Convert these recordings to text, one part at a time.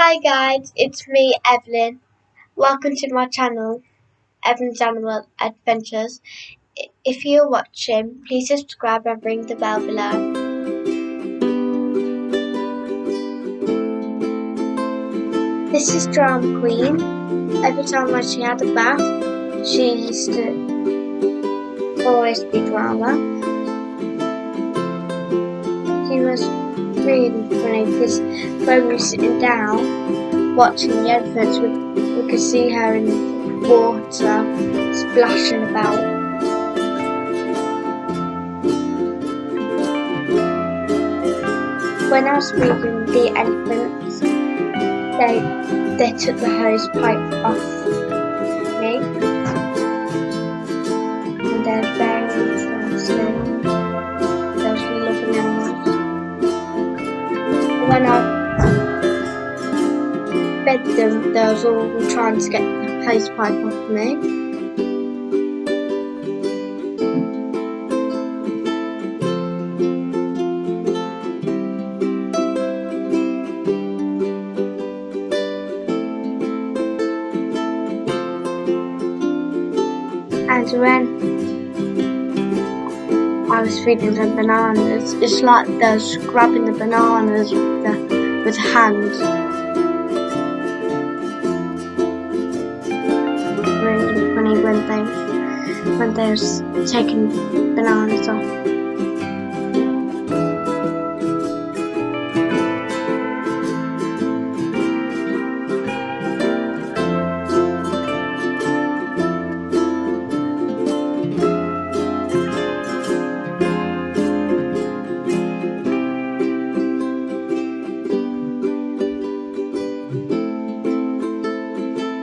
Hi guys, it's me Evelyn. Welcome to my channel, Evelyn's Animal Adventures. If you're watching, please subscribe and ring the bell below. This is Drama Queen. Every time when she had a bath, she used to always be drama. She was really funny because when we were sitting down watching the elephants, we could see her in the water splashing about. When I was feeding the elephants, they took the hose pipe off me, and they're very interesting. Those lovely animals. When I fed them, they was all trying to get the hose pipe off me. And when I was feeding them bananas, it's like they was grabbing the bananas with hands. Really funny when they was taking bananas off.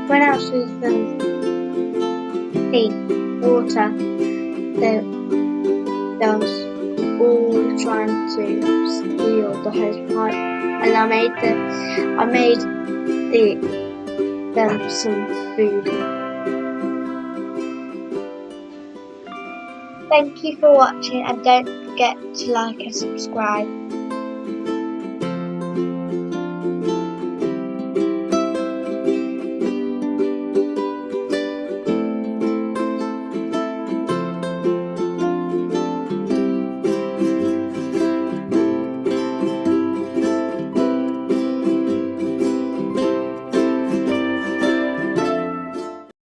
When I was with them water, they was all trying to steal the hose pipe, and I made them some food. Thank you for watching, and don't forget to like and subscribe.